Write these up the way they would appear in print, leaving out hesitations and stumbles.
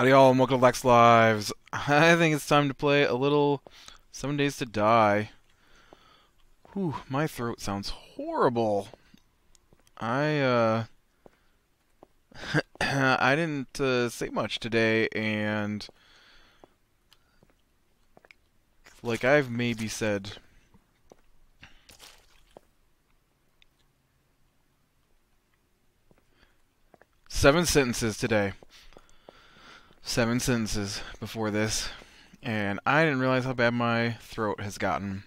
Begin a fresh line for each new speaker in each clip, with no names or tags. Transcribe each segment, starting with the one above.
Howdy y'all, and welcome to Lex Lives. I think it's time to play a little 7 Days to Die. Whew, my throat sounds horrible. I, I didn't say much today, and like I've maybe said 7 sentences today. 7 sentences before this, and I didn't realize how bad my throat has gotten.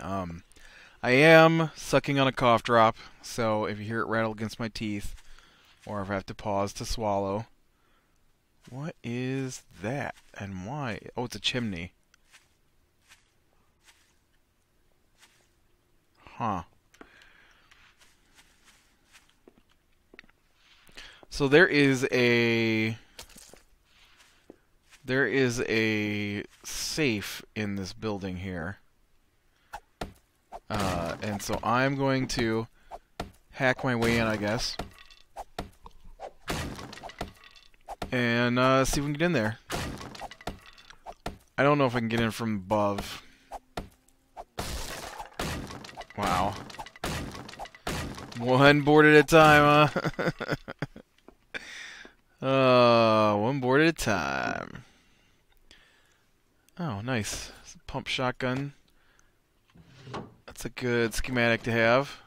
I am sucking on a cough drop, so if you hear it rattle against my teeth, or if I have to pause to swallow. What is that, and why? Oh, it's a chimney. Huh. So there is a safe in this building here. And so I'm going to hack my way in, I guess. And see if we can get in there. I don't know if I can get in from above. Wow. One board at a time, huh? One board at a time. Oh, nice. It's a pump shotgun. That's a good schematic to have.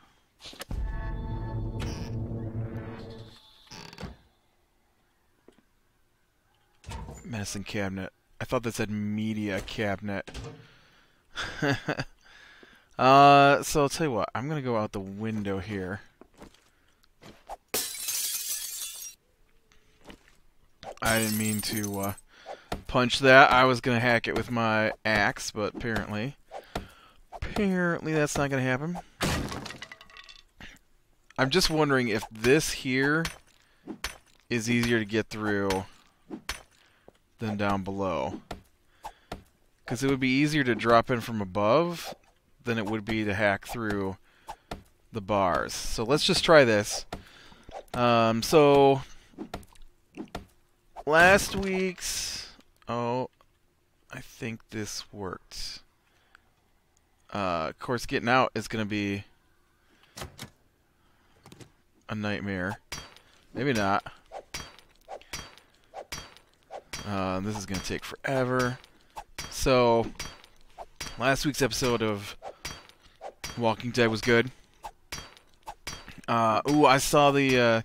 Medicine cabinet. I thought that said media cabinet. So I'll tell you what. I'm gonna go out the window here. I didn't mean to punch that. I was gonna hack it with my axe, but apparently that's not gonna happen. I'm just wondering if this here is easier to get through than down below. Because it would be easier to drop in from above than it would be to hack through the bars. So let's just try this. So last week's... Oh, I think this worked. Of course, getting out is going to be a nightmare. Maybe not. This is going to take forever. So, last week's episode of Walking Dead was good. Ooh, I saw the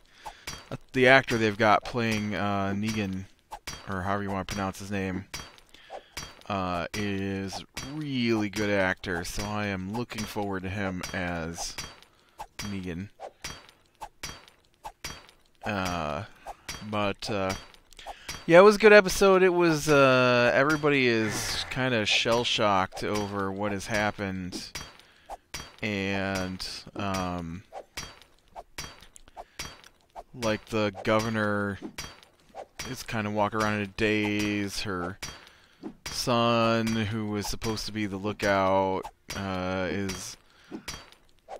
actor they've got playing Negan, or however you want to pronounce his name, is really good actor. So I am looking forward to him as Negan. Yeah, it was a good episode. It was, everybody is kind of shell-shocked over what has happened. And, like, the governor is kind of walking around in a daze. Her son, who was supposed to be the lookout, is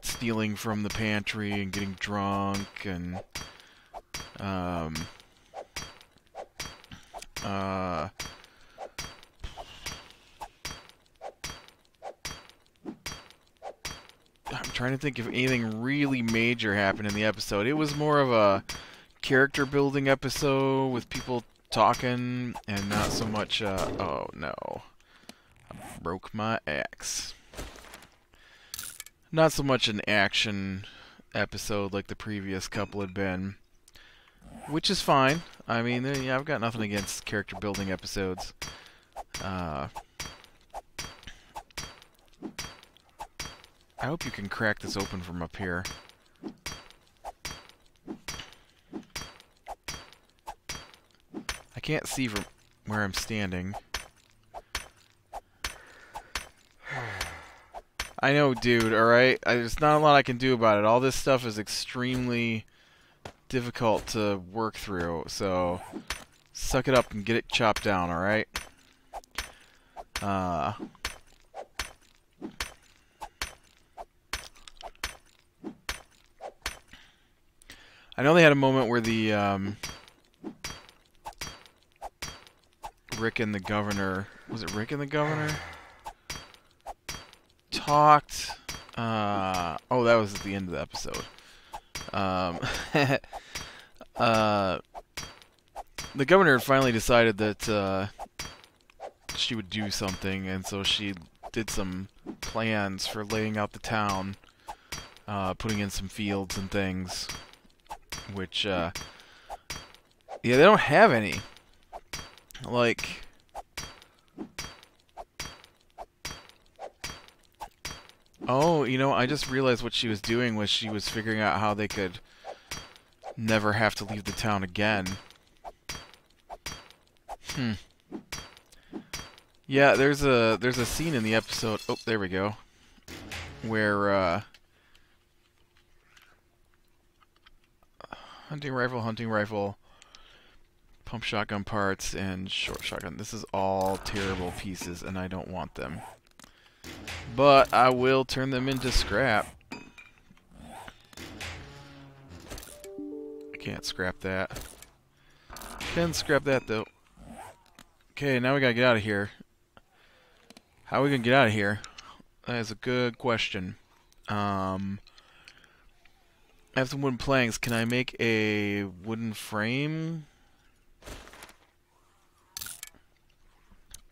stealing from the pantry and getting drunk, and, I'm trying to think if anything really major happened in the episode. It was more of a character building episode with people talking and not so much, oh no. I broke my axe. Not so much an action episode like the previous couple had been. Which is fine. I mean, yeah, I've got nothing against character building episodes. I hope you can crack this open from up here. I can't see from where I'm standing. I know, dude, alright? There's not a lot I can do about it. All this stuff is extremely difficult to work through, so suck it up and get it chopped down, alright? I know they had a moment where the Rick and the governor... Was it Rick and the governor? Talked... oh, that was at the end of the episode. The governor had finally decided that she would do something, and so she did some plans for laying out the town, putting in some fields and things, which, yeah, they don't have any. Like... Oh, you know, I just realized what she was doing was she was figuring out how they could never have to leave the town again. Yeah, there's a scene in the episode. Oh, there we go. Where hunting rifle, pump shotgun parts, and short shotgun. This is all terrible pieces, and I don't want them. But I will turn them into scrap. I can't scrap that. Can scrap that though. Okay, now we gotta get out of here. How are we gonna get out of here? That is a good question. I have some wooden planks. Can I make a wooden frame?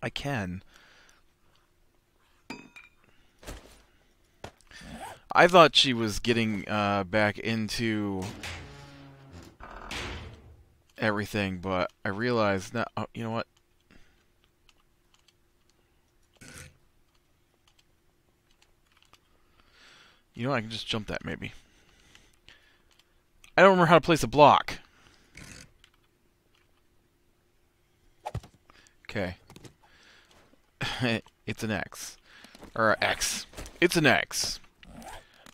I can. I thought she was getting back into everything, but I realized now. Oh, you know what? You know, I can just jump that maybe. I don't remember how to place a block. Okay. It's an X. Or X. It's an X.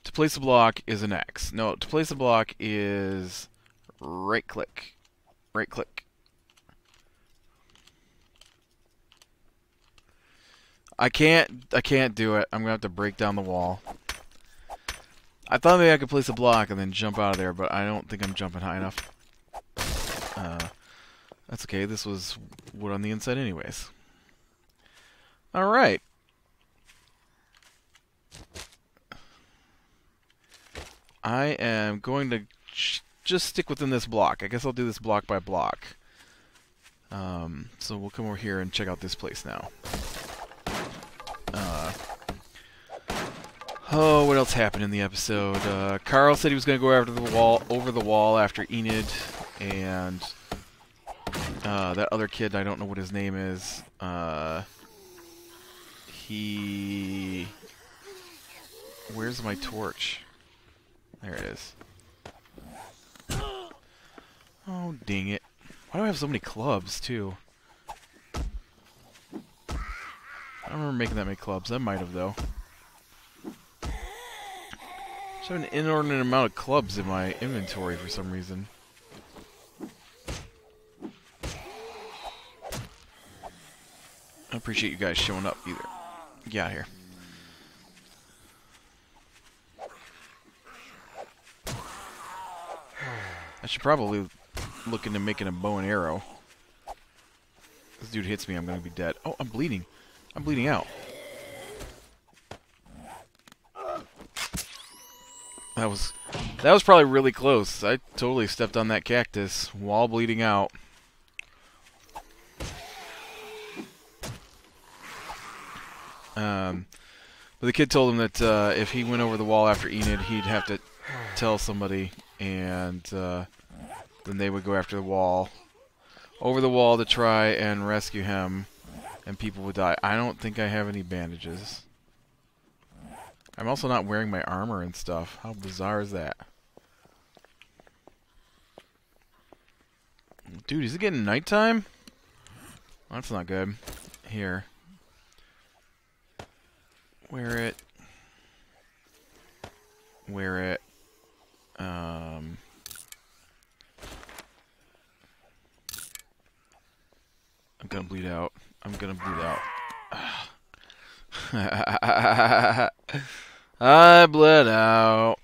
To place a block is an X. No, to place a block is right click. Right click. I can't do it. I'm gonna have to break down the wall. I thought maybe I could place a block and then jump out of there, but I don't think I'm jumping high enough. That's okay. This was wood on the inside anyways. Alright. I am going to just stick within this block. I guess I'll do this block by block. So we'll come over here and check out this place now. Oh, what else happened in the episode? Carl said he was going to go over the wall after Enid, and that other kid, I don't know what his name is. Where's my torch? There it is. Oh, dang it. Why do I have so many clubs, too? I don't remember making that many clubs. I might have, though. I have an inordinate amount of clubs in my inventory for some reason. I appreciate you guys showing up either. Get out of here. I should probably look into making a bow and arrow. This dude hits me, I'm gonna be dead. Oh, I'm bleeding. I'm bleeding out. That was probably really close. I totally stepped on that cactus while bleeding out. But the kid told him that if he went over the wall after Enid, he'd have to tell somebody, and then they would go after the wall, over the wall to try and rescue him, and people would die. I don't think I have any bandages. I'm also not wearing my armor and stuff. How bizarre is that? Dude, is it getting nighttime? That's not good. Here. Wear it. Wear it. I'm gonna bleed out. I'm gonna bleed out. I bled out.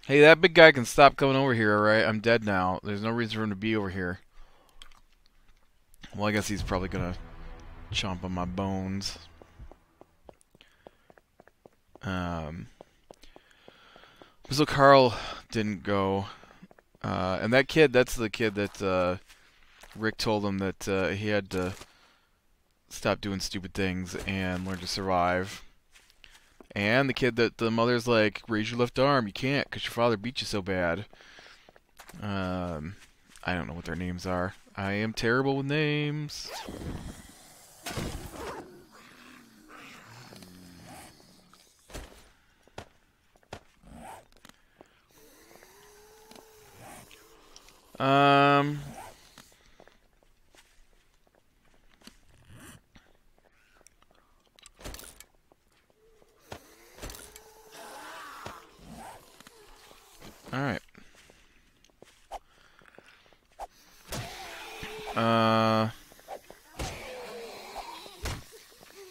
Hey, that big guy can stop coming over here, alright? I'm dead now. There's no reason for him to be over here. Well, I guess he's probably gonna chomp on my bones. So Carl didn't go. And that kid, that's the kid that Rick told him that he had to stop doing stupid things and learn to survive. And the kid that the mother's like, raise your left arm. You can't because your father beat you so bad. I don't know what their names are. I am terrible with names. All right.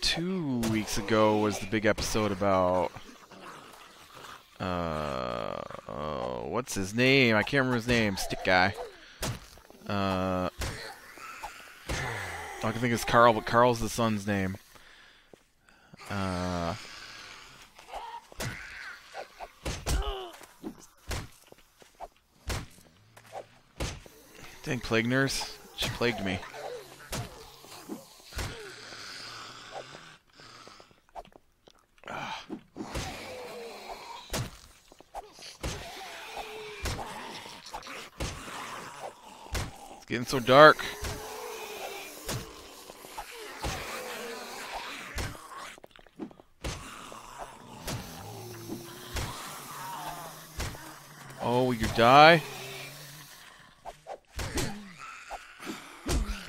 2 weeks ago was the big episode about what's his name? I can't remember his name. Stick guy. All I can think is Carl, but Carl's the son's name. Dang, plague nurse. She plagued me. It's getting so dark. Oh, will you die?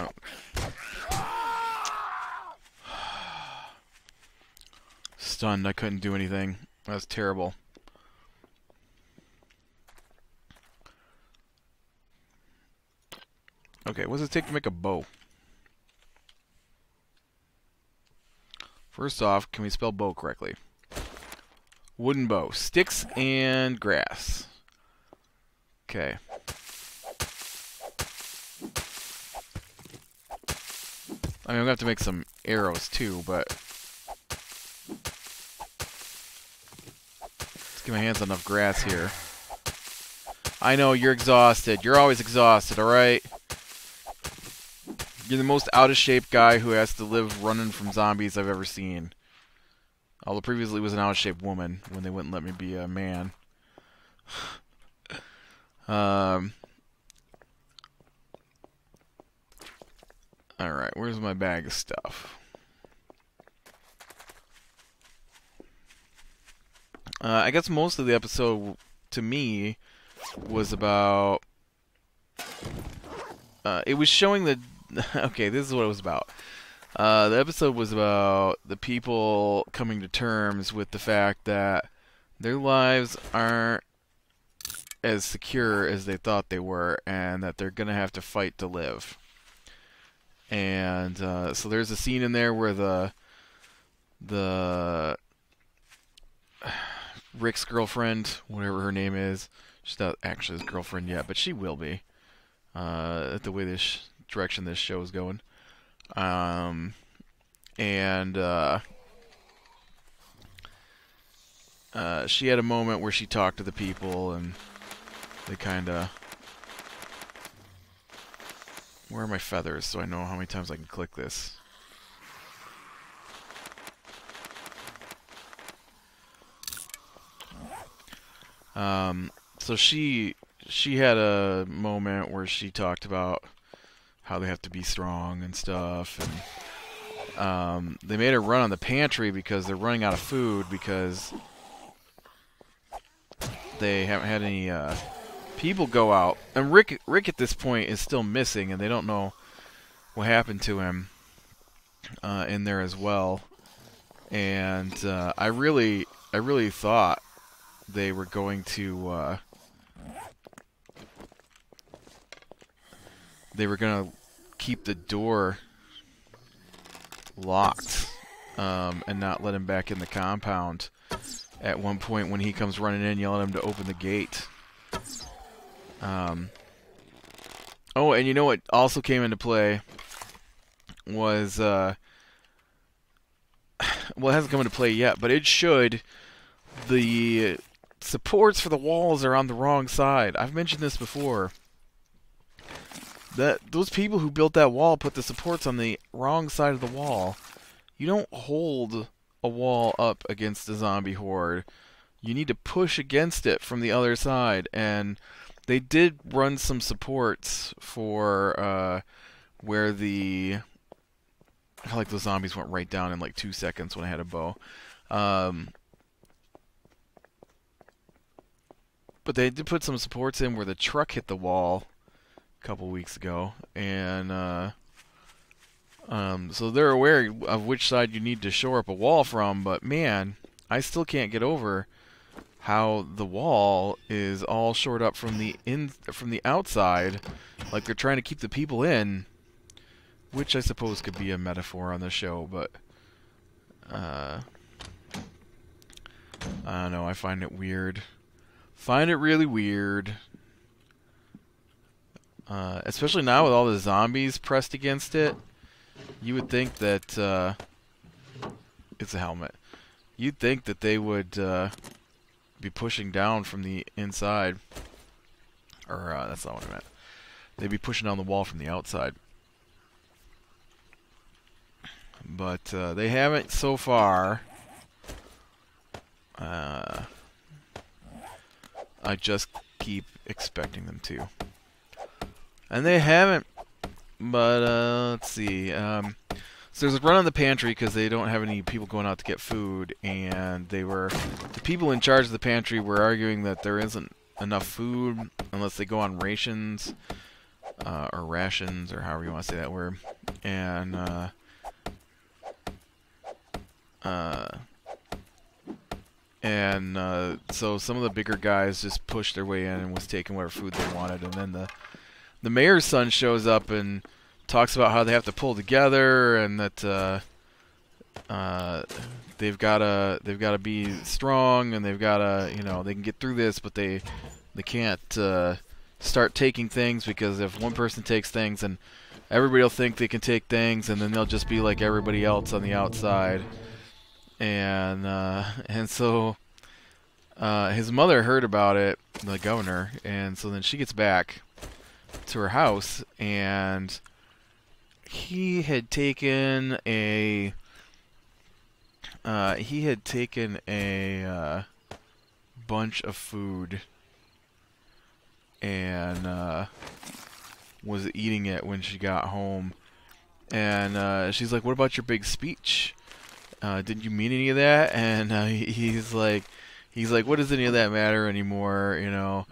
Oh. Stunned. I couldn't do anything. That was terrible. Okay, what does it take to make a bow? First off, can we spell bow correctly? Wooden bow. Sticks and grass. Okay. I mean, I'm going to have to make some arrows too, but let's get my hands on enough grass here. I know, you're exhausted. You're always exhausted, alright? You're the most out-of-shape guy who has to live running from zombies I've ever seen. Although previously was an out-of-shape woman when they wouldn't let me be a man. Alright, where's my bag of stuff? I guess most of the episode, to me, was about... it was showing the... Okay, this is what it was about. The episode was about the people coming to terms with the fact that their lives aren't as secure as they thought they were, and that they're going to have to fight to live. And so there's a scene in there where the Rick's girlfriend, whatever her name is, she's not actually his girlfriend yet, but she will be. The way this direction this show is going. She had a moment where she talked to the people, and they kind of... Where are my feathers so I know how many times I can click this? So she had a moment where she talked about how they have to be strong and stuff, and they made her run on the pantry because they're running out of food because they haven't had any people go out. And Rick at this point is still missing, and they don't know what happened to him in there as well. And I really thought they were going to keep the door locked and not let him back in the compound at one point when he comes running in, yelling at him to open the gate. Oh, and you know what also came into play was well, it hasn't come into play yet, but it should. The supports for the walls are on the wrong side. I've mentioned this before. That those people who built that wall put the supports on the wrong side of the wall. You don't hold a wall up against a zombie horde. You need to push against it from the other side. And they did run some supports for where the... I feel like those zombies went right down in like 2 seconds when I had a bow. But they did put some supports in where the truck hit the wall a couple weeks ago. And so they're aware of which side you need to shore up a wall from. But man, I still can't get over how the wall is all shored up from the outside, like they're trying to keep the people in, which I suppose could be a metaphor on the show, but I don't know, I find it weird. Find it really weird. Especially now with all the zombies pressed against it. You would think that it's a helmet. You'd think that they would be pushing down from the inside. Or, that's not what I meant. They'd be pushing down the wall from the outside. But they haven't so far. I just keep expecting them to. And they haven't. But, let's see. So there's a run on the pantry because they don't have any people going out to get food, and the people in charge of the pantry were arguing that there isn't enough food unless they go on rations, or rations, or however you want to say that word. And so some of the bigger guys just pushed their way in and was taking whatever food they wanted, and then the mayor's son shows up and talks about how they have to pull together and that they've gotta be strong and they've gotta, you know, they can get through this, but they can't start taking things, because if one person takes things, and everybody will think they can take things, and then they'll just be like everybody else on the outside. And so his mother heard about it, the governor, and so then she gets back to her house, and he had taken a bunch of food and was eating it when she got home. And she's like, "What about your big speech? Didn't you mean any of that?" And he's like, "What does any of that matter anymore? You know,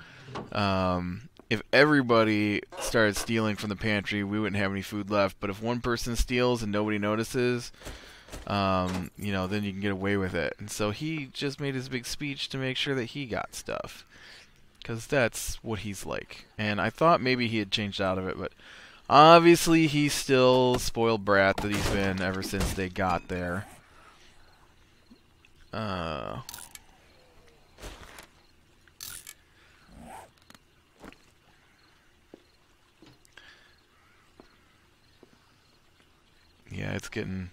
if everybody started stealing from the pantry, we wouldn't have any food left. But if one person steals and nobody notices, you know, then you can get away with it." And so he just made his big speech to make sure that he got stuff, because that's what he's like. And I thought maybe he had changed out of it, but obviously he's still spoiled brat that he's been ever since they got there. Yeah, it's getting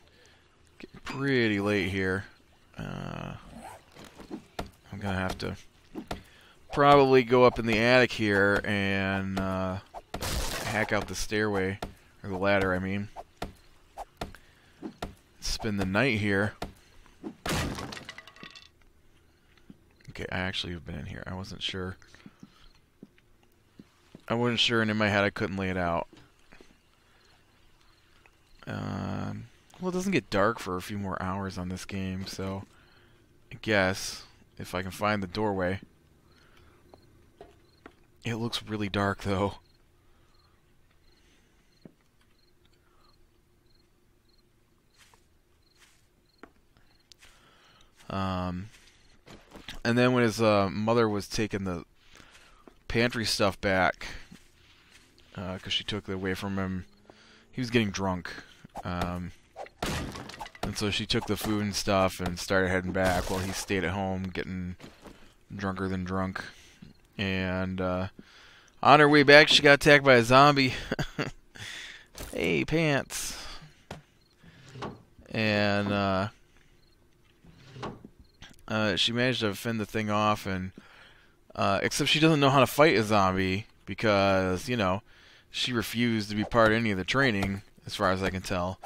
pretty late here. I'm gonna have to probably go up in the attic here and hack out the stairway, or the ladder, I mean. Spend the night here. Okay, I actually have been in here. I wasn't sure. And in my head I couldn't lay it out. Well, it doesn't get dark for a few more hours on this game, so I guess if I can find the doorway. It looks really dark, though. And then when his mother was taking the pantry stuff back, because she took it away from him, he was getting drunk. And so she took the food and stuff and started heading back while he stayed at home getting drunker than drunk. And on her way back, she got attacked by a zombie. Hey, pants. And she managed to fend the thing off, and except she doesn't know how to fight a zombie because, you know, she refused to be part of any of the training, as far as I can tell.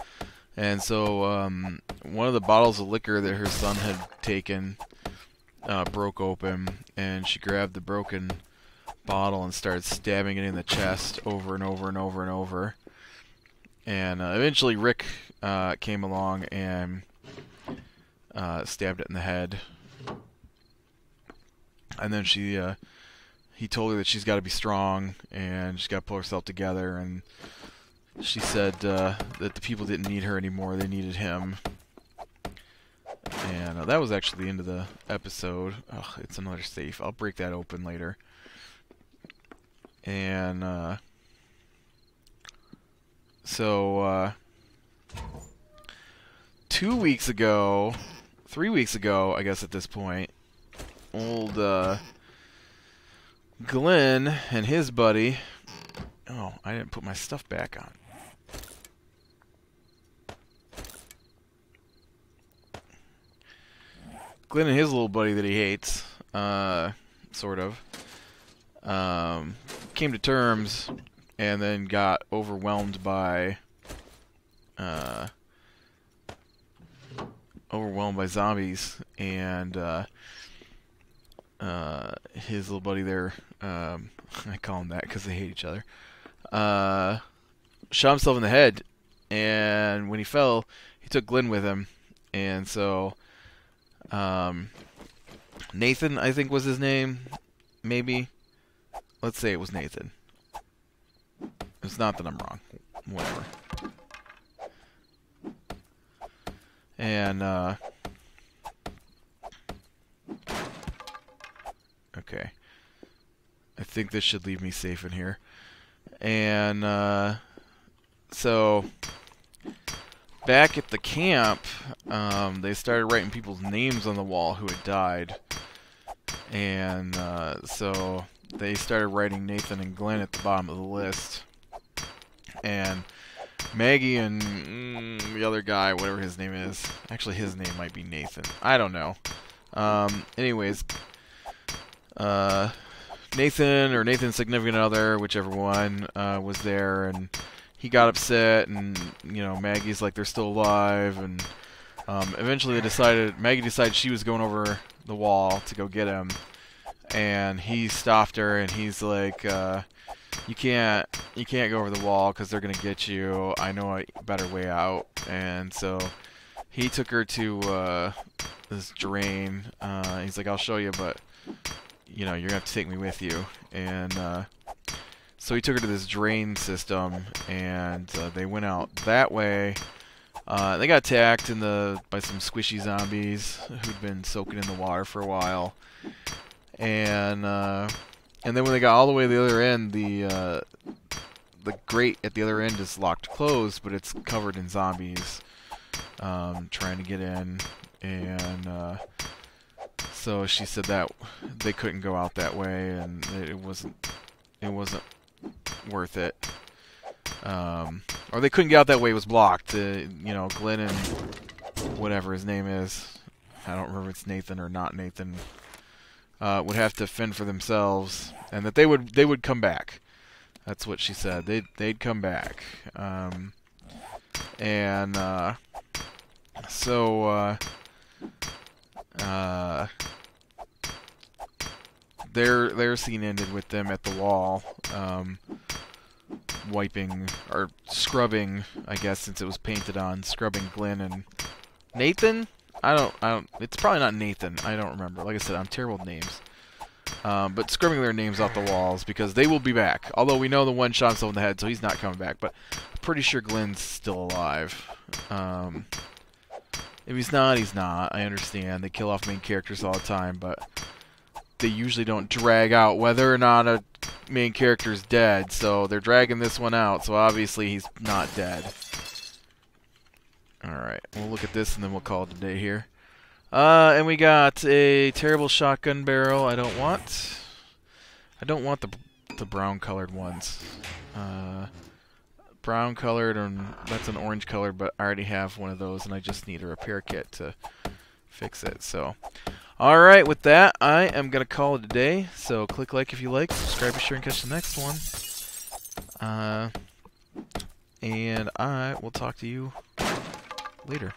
And so one of the bottles of liquor that her son had taken broke open, and she grabbed the broken bottle and started stabbing it in the chest over and over and over and over. And eventually Rick came along and stabbed it in the head. And then he told her that she's got to be strong and she's got to pull herself together. And she said that the people didn't need her anymore; they needed him. And that was actually the end of the episode. Oh, it's another safe. I'll break that open later. And so 2 weeks ago, 3 weeks ago, I guess at this point, old Glenn and his buddy. Oh, I didn't put my stuff back on. Glenn and his little buddy that he hates, sort of, came to terms and then got overwhelmed by zombies, and his little buddy there, I call him that because they hate each other, shot himself in the head, and when he fell, he took Glenn with him, and so Nathan, I think was his name, maybe. Let's say it was Nathan. It's not that I'm wrong. Whatever. And, okay. I think this should leave me safe in here. And, so back at the camp, they started writing people's names on the wall who had died. And so they started writing Nathan and Glenn at the bottom of the list. And Maggie and the other guy, whatever his name is. Actually, his name might be Nathan. I don't know. Anyways, Nathan or Nathan's significant other, whichever one, was there, and he got upset, and, you know, Maggie's like, they're still alive, and eventually Maggie decided she was going over the wall to go get him, and he stopped her, and he's like, you can't go over the wall because they're gonna get you. I know a better way out. And so he took her to this drain. He's like, I'll show you, but you know, you're gonna have to take me with you. And so he took her to this drain system, and they went out that way. They got attacked by some squishy zombies who'd been soaking in the water for a while. And then when they got all the way to the other end, the grate at the other end is locked closed, but it's covered in zombies trying to get in. And so she said that they couldn't go out that way, and it wasn't worth it. Or they couldn't get out that way; it was blocked. You know, Glenn and whatever his name is, I don't remember if it's Nathan or not Nathan, would have to fend for themselves, and that they would come back. That's what she said. They'd come back. So their scene ended with them at the wall, wiping or scrubbing, I guess, since it was painted on, scrubbing Glenn and Nathan. I don't. It's probably not Nathan. I don't remember. Like I said, I'm terrible with names. But scrubbing their names off the walls because they will be back. Although we know the one shot himself in the head, so he's not coming back. But I'm pretty sure Glenn's still alive. If he's not, he's not. I understand. They kill off main characters all the time, but they usually don't drag out whether or not a main character's dead. So they're dragging this one out. So obviously he's not dead. Alright, we'll look at this and then we'll call it a day here. And we got a terrible shotgun barrel. I don't want the brown colored ones. Brown colored, and that's an orange color, but I already have one of those and I just need a repair kit to fix it. So Alright, with that, I am going to call it a day. So click like if you like, subscribe, be sure and catch the next one. And I will talk to you later.